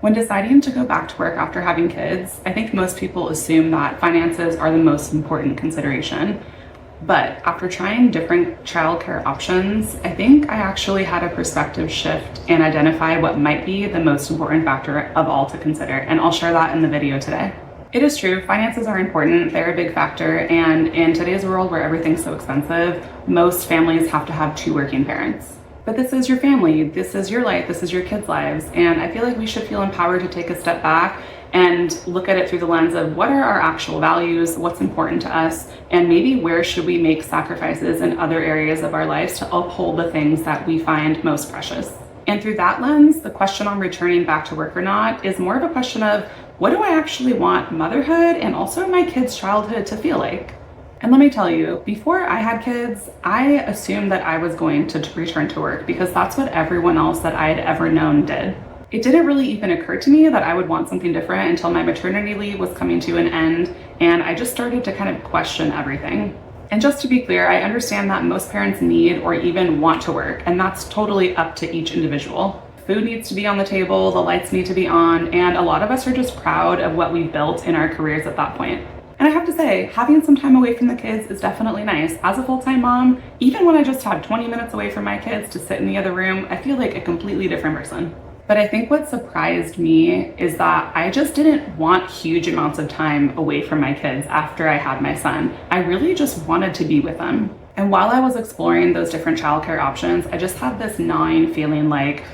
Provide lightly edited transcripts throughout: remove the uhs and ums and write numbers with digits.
When deciding to go back to work after having kids, I think most people assume that finances are the most important consideration. But after trying different childcare options, I think I actually had a perspective shift and identify what might be the most important factor of all to consider. And I'll share that in the video today. It is true, finances are important, they're a big factor, and in today's world where everything's so expensive, most families have to have two working parents. But this is your family, this is your life, this is your kids' lives, and I feel like we should feel empowered to take a step back and look at it through the lens of what are our actual values, what's important to us, and maybe where should we make sacrifices in other areas of our lives to uphold the things that we find most precious. And through that lens, the question on returning back to work or not is more of a question of what do I actually want motherhood and also my kids' childhood to feel like? And let me tell you, before I had kids, I assumed that I was going to return to work because that's what everyone else that I had ever known did. It didn't really even occur to me that I would want something different until my maternity leave was coming to an end, and I just started to kind of question everything. And just to be clear, I understand that most parents need or even want to work, and that's totally up to each individual. Food needs to be on the table, the lights need to be on, and a lot of us are just proud of what we've built in our careers at that point. And I have to say, having some time away from the kids is definitely nice. As a full-time mom, even when I just have 20 minutes away from my kids to sit in the other room, I feel like a completely different person. But I think what surprised me is that I just didn't want huge amounts of time away from my kids after I had my son. I really just wanted to be with them. And while I was exploring those different childcare options, I just had this gnawing feeling like,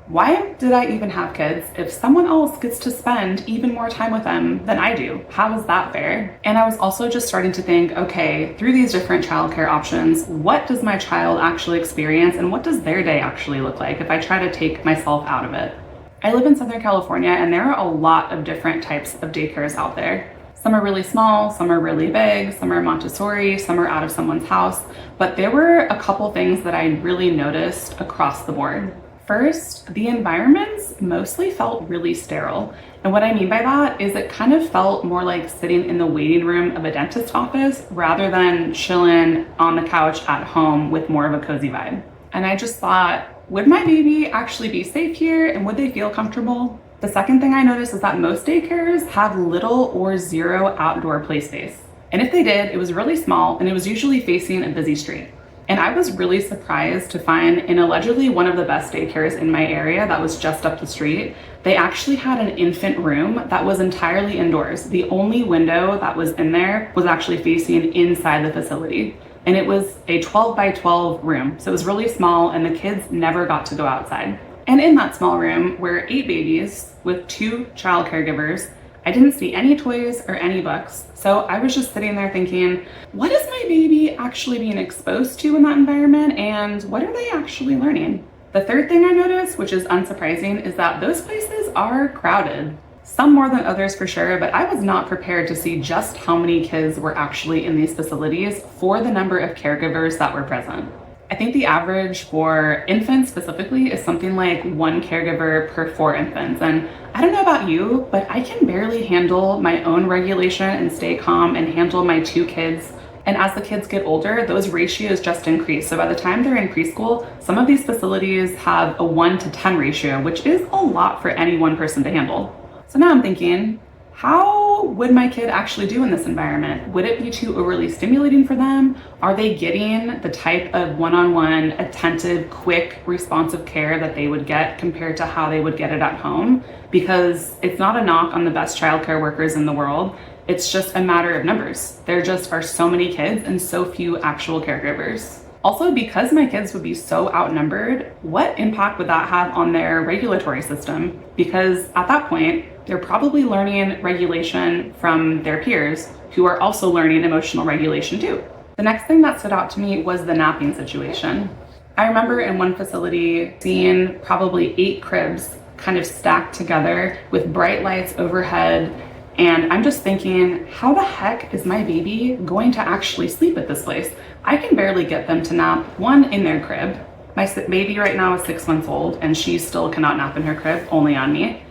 why did I even have kids if someone else gets to spend even more time with them than I do? How is that fair? And I was also just starting to think, okay, through these different childcare options, what does my child actually experience and what does their day actually look like if I try to take myself out of it? I live in Southern California and there are a lot of different types of daycares out there. Some are really small, some are really big, some are Montessori, some are out of someone's house, but there were a couple things that I really noticed across the board. First, the environments mostly felt really sterile. And what I mean by that is it kind of felt more like sitting in the waiting room of a dentist's office rather than chilling on the couch at home with more of a cozy vibe. And I just thought, would my baby actually be safe here and would they feel comfortable? The second thing I noticed is that most daycares had little or zero outdoor play space. And if they did, it was really small and it was usually facing a busy street. And I was really surprised to find in allegedly one of the best daycares in my area that was just up the street, they actually had an infant room that was entirely indoors. The only window that was in there was actually facing inside the facility. And it was a 12 by 12 room. So it was really small and the kids never got to go outside. And in that small room were 8 babies with 2 child caregivers. I didn't see any toys or any books. So I was just sitting there thinking, what is my baby actually being exposed to in that environment and what are they actually learning? The third thing I noticed, which is unsurprising, is that those places are crowded. Some more than others for sure, but I was not prepared to see just how many kids were actually in these facilities for the number of caregivers that were present. I think the average for infants specifically is something like 1 caregiver per 4 infants. And I don't know about you, but I can barely handle my own regulation and stay calm and handle my 2 kids. And as the kids get older, those ratios just increase. So by the time they're in preschool, some of these facilities have a 1-to-10 ratio, which is a lot for any one person to handle. So now I'm thinking, how would my kid actually do in this environment? Would it be too overly stimulating for them? Are they getting the type of one-on-one, attentive, quick, responsive care that they would get compared to how they would get it at home? Because it's not a knock on the best childcare workers in the world. It's just a matter of numbers. There just are so many kids and so few actual caregivers. Also, because my kids would be so outnumbered, what impact would that have on their regulatory system? Because at that point, they're probably learning regulation from their peers who are also learning emotional regulation too. The next thing that stood out to me was the napping situation. I remember in one facility seeing probably 8 cribs kind of stacked together with bright lights overhead. And I'm just thinking, how the heck is my baby going to actually sleep at this place? I can barely get them to nap, one, in their crib. My baby right now is 6 months old and she still cannot nap in her crib, only on me.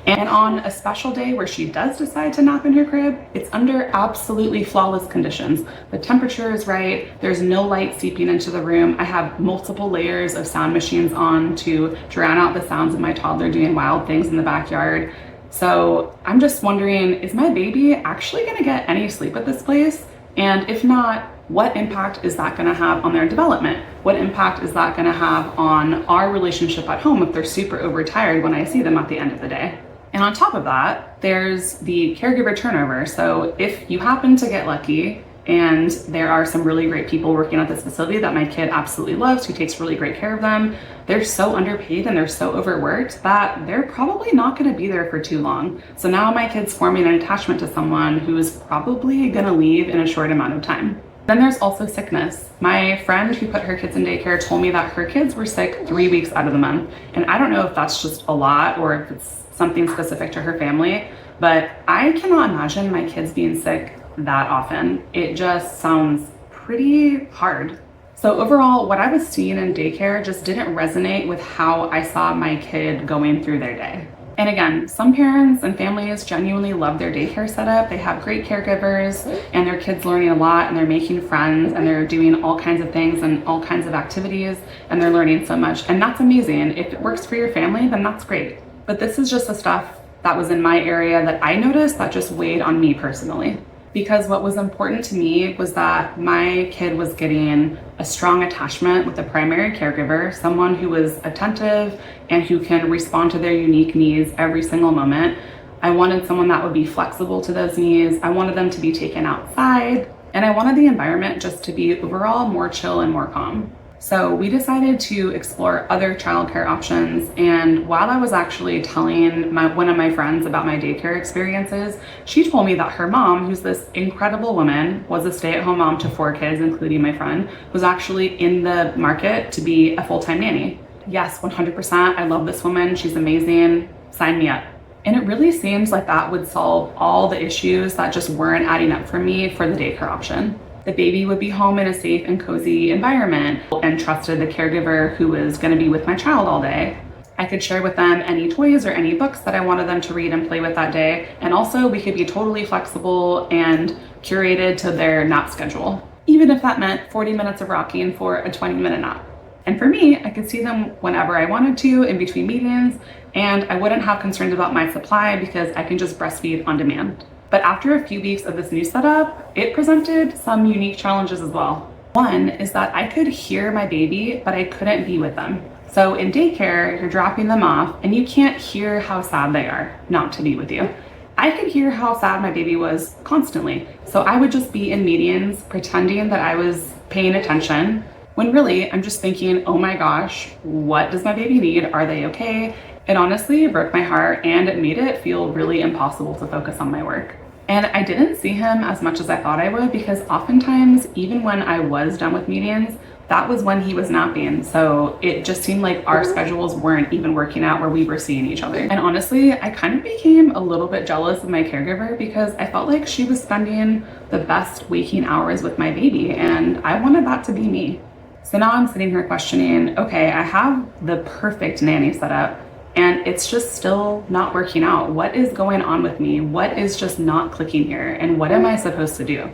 And on a special day where she does decide to nap in her crib, it's under absolutely flawless conditions. The temperature is right, there's no light seeping into the room. I have multiple layers of sound machines on to drown out the sounds of my toddler doing wild things in the backyard. So I'm just wondering, is my baby actually gonna get any sleep at this place? And if not, what impact is that gonna have on their development? What impact is that gonna have on our relationship at home if they're super overtired when I see them at the end of the day? And on top of that, there's the caregiver turnover. So if you happen to get lucky and there are some really great people working at this facility that my kid absolutely loves, who takes really great care of them, they're so underpaid and they're so overworked that they're probably not gonna be there for too long. So now my kid's forming an attachment to someone who is probably gonna leave in a short amount of time. Then there's also sickness. My friend who put her kids in daycare told me that her kids were sick 3 weeks out of the month. And I don't know if that's just a lot or if it's something specific to her family, but I cannot imagine my kids being sick that often. It just sounds pretty hard. So overall, what I was seeing in daycare just didn't resonate with how I saw my kid going through their day. And again, some parents and families genuinely love their daycare setup. They have great caregivers and their kids learning a lot and they're making friends and they're doing all kinds of things and all kinds of activities and they're learning so much. And that's amazing. If it works for your family, then that's great. But this is just the stuff that was in my area that I noticed that just weighed on me personally. Because what was important to me was that my kid was getting a strong attachment with a primary caregiver, someone who was attentive and who can respond to their unique needs every single moment. I wanted someone that would be flexible to those needs. I wanted them to be taken outside, and I wanted the environment just to be overall more chill and more calm. So we decided to explore other childcare options, and while I was actually telling one of my friends about my daycare experiences, she told me that her mom, who's this incredible woman, was a stay-at-home mom to 4 kids, including my friend, was actually in the market to be a full-time nanny. Yes, 100%, I love this woman, she's amazing, sign me up. And it really seems like that would solve all the issues that just weren't adding up for me for the daycare option. The baby would be home in a safe and cozy environment and trusted the caregiver who was going to be with my child all day. I could share with them any toys or any books that I wanted them to read and play with that day. And also we could be totally flexible and curated to their nap schedule, even if that meant 40 minutes of rocking for a 20-minute nap. And for me, I could see them whenever I wanted to in between meetings, and I wouldn't have concerns about my supply because I can just breastfeed on demand. But after a few weeks of this new setup, it presented some unique challenges as well. One is that I could hear my baby, but I couldn't be with them. So in daycare, you're dropping them off and you can't hear how sad they are not to be with you. I could hear how sad my baby was constantly. So I would just be in meetings pretending that I was paying attention, when really I'm just thinking, oh my gosh, what does my baby need? Are they okay? It honestly broke my heart and it made it feel really impossible to focus on my work. And I didn't see him as much as I thought I would because oftentimes, even when I was done with meetings, that was when he was napping. So it just seemed like our schedules weren't even working out where we were seeing each other. And honestly, I kind of became a little bit jealous of my caregiver because I felt like she was spending the best waking hours with my baby and I wanted that to be me. So now I'm sitting here questioning, okay, I have the perfect nanny set up, and it's just still not working out. What is going on with me? What is just not clicking here? And what am I supposed to do?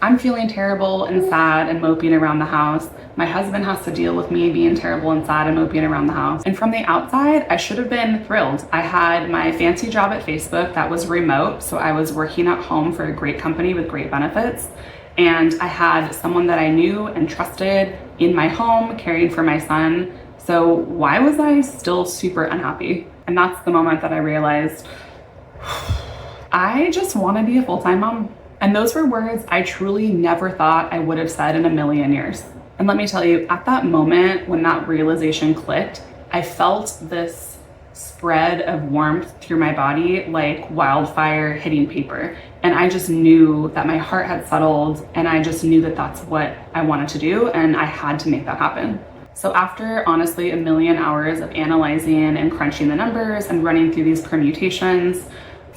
I'm feeling terrible and sad and moping around the house. My husband has to deal with me being terrible and sad and moping around the house. And from the outside, I should have been thrilled. I had my fancy job at Facebook that was remote, so I was working at home for a great company with great benefits. And I had someone that I knew and trusted in my home caring for my son. So why was I still super unhappy? And that's the moment that I realized, I just want to be a full-time mom. And those were words I truly never thought I would have said in a million years. And let me tell you, at that moment when that realization clicked, I felt this spread of warmth through my body like wildfire hitting paper. And I just knew that my heart had settled and I just knew that that's what I wanted to do and I had to make that happen. So after honestly a million hours of analyzing and crunching the numbers and running through these permutations,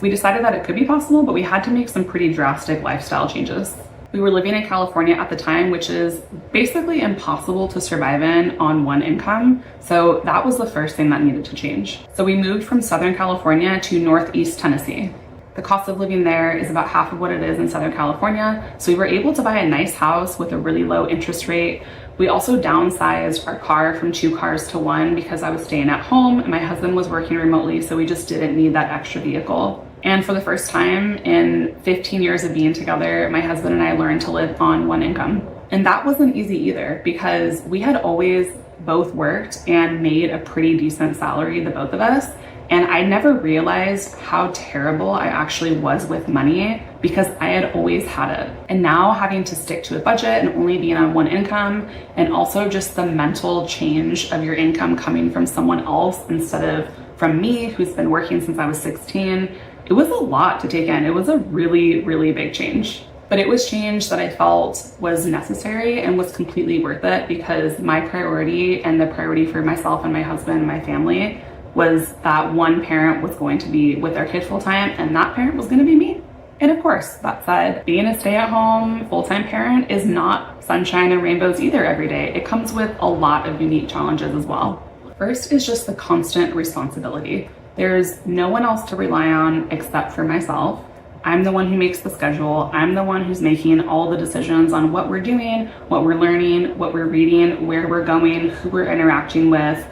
we decided that it could be possible, but we had to make some pretty drastic lifestyle changes. We were living in California at the time, which is basically impossible to survive in on one income. So that was the first thing that needed to change. So we moved from Southern California to Northeast Tennessee. The cost of living there is about half of what it is in Southern California. So we were able to buy a nice house with a really low interest rate. We also downsized our car from 2 cars to 1 because I was staying at home and my husband was working remotely, so we just didn't need that extra vehicle. And for the first time in 15 years of being together, my husband and I learned to live on one income. And that wasn't easy either because we had always both worked and made a pretty decent salary, the both of us. And I never realized how terrible I actually was with money because I had always had it. And now having to stick to a budget and only being on one income, and also just the mental change of your income coming from someone else instead of from me, who's been working since I was 16, it was a lot to take in. It was a really, really big change. But it was change that I felt was necessary and was completely worth it because my priority and the priority for myself and my husband and my family was that one parent was going to be with our kid full time and that parent was going to be me. And of course, that said, being a stay-at-home full-time parent is not sunshine and rainbows either every day. It comes with a lot of unique challenges as well. First is just the constant responsibility. There's no one else to rely on except for myself. I'm the one who makes the schedule. I'm the one who's making all the decisions on what we're doing, what we're learning, what we're reading, where we're going, who we're interacting with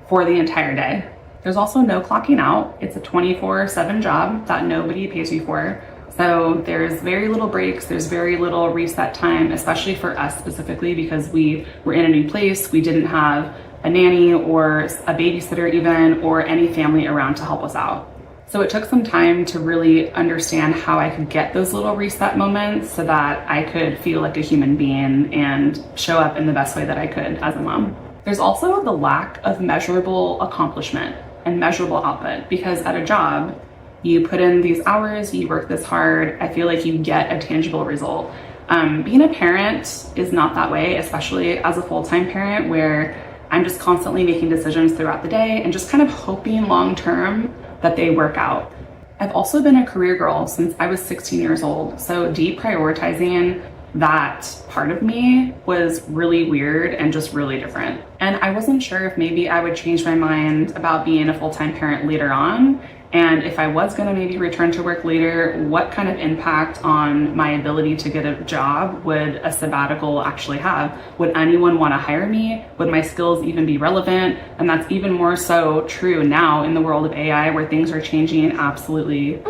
for the entire day. There's also no clocking out. It's a 24/7 job that nobody pays you for. So there's very little breaks, there's very little reset time, especially for us specifically because we were in a new place. We didn't have a nanny or a babysitter even, or any family around to help us out. So it took some time to really understand how I could get those little reset moments so that I could feel like a human being and show up in the best way that I could as a mom. There's also the lack of measurable accomplishment and measurable output because at a job, you put in these hours, you work this hard, I feel like you get a tangible result. Being a parent is not that way, especially as a full-time parent where I'm just constantly making decisions throughout the day and just kind of hoping long-term that they work out. I've also been a career girl since I was 16 years old, so deprioritizing that part of me was really weird and just really different. And I wasn't sure if maybe I would change my mind about being a full-time parent later on. And if I was gonna maybe return to work later, what kind of impact on my ability to get a job would a sabbatical actually have? Would anyone wanna hire me? Would my skills even be relevant? And that's even more so true now in the world of AI where things are changing absolutely,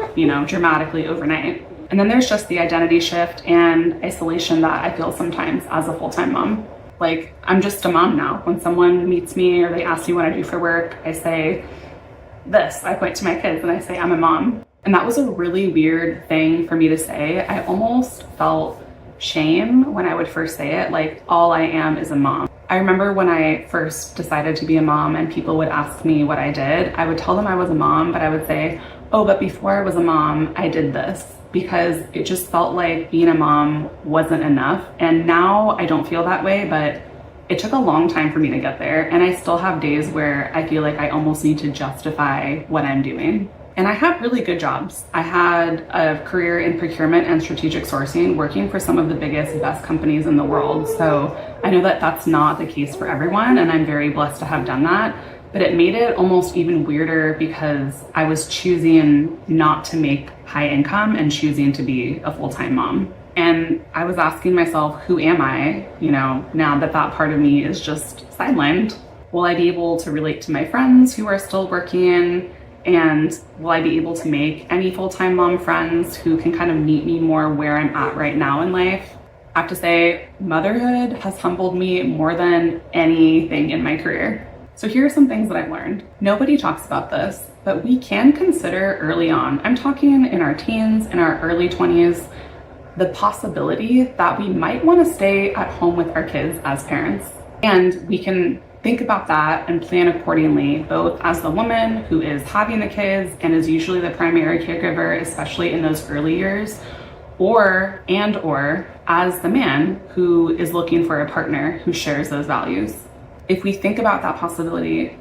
dramatically overnight. And then there's just the identity shift and isolation that I feel sometimes as a full-time mom. Like, I'm just a mom now. When someone meets me or they ask me what I do for work, I say this. I point to my kids and I say, I'm a mom. And that was a really weird thing for me to say. I almost felt shame when I would first say it, like all I am is a mom. I remember when I first decided to be a mom and people would ask me what I did, I would tell them I was a mom, but I would say, oh, but before I was a mom, I did this. Because it just felt like being a mom wasn't enough. And now I don't feel that way, but it took a long time for me to get there. And I still have days where I feel like I almost need to justify what I'm doing. And I have really good jobs. I had a career in procurement and strategic sourcing, working for some of the biggest, best companies in the world. So I know that that's not the case for everyone, and I'm very blessed to have done that. But it made it almost even weirder because I was choosing not to make high income and choosing to be a full-time mom. And I was asking myself, who am I? Now that that part of me is just sidelined. Will I be able to relate to my friends who are still working? And will I be able to make any full-time mom friends who can kind of meet me more where I'm at right now in life? I have to say, motherhood has humbled me more than anything in my career. So here are some things that I've learned. Nobody talks about this, but we can consider early on, I'm talking in our teens, in our early 20s, the possibility that we might want to stay at home with our kids as parents. And we can think about that and plan accordingly, both as the woman who is having the kids and is usually the primary caregiver, especially in those early years, or as the man who is looking for a partner who shares those values. If we think about that possibility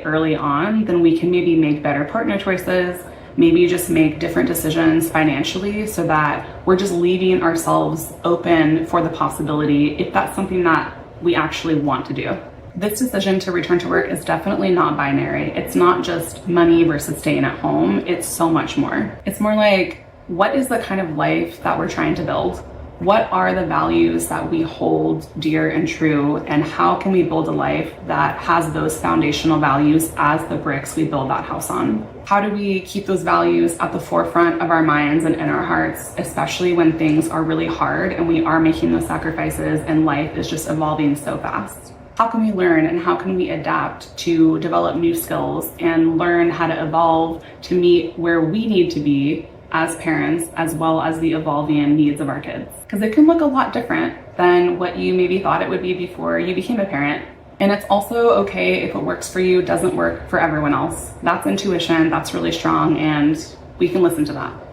early on, then we can maybe make better partner choices, maybe just make different decisions financially so that we're just leaving ourselves open for the possibility if that's something that we actually want to do. This decision to return to work is definitely not binary. It's not just money versus staying at home. It's so much more. It's more like, what is the kind of life that we're trying to build? What are the values that we hold dear and true, and how can we build a life that has those foundational values as the bricks we build that house on? How do we keep those values at the forefront of our minds and in our hearts, especially when things are really hard and we are making those sacrifices and life is just evolving so fast? How can we learn and how can we adapt to develop new skills and learn how to evolve to meet where we need to be as parents, as well as the evolving needs of our kids? Because it can look a lot different than what you maybe thought it would be before you became a parent. And it's also okay if what works for you doesn't work for everyone else. That's intuition, that's really strong, and we can listen to that.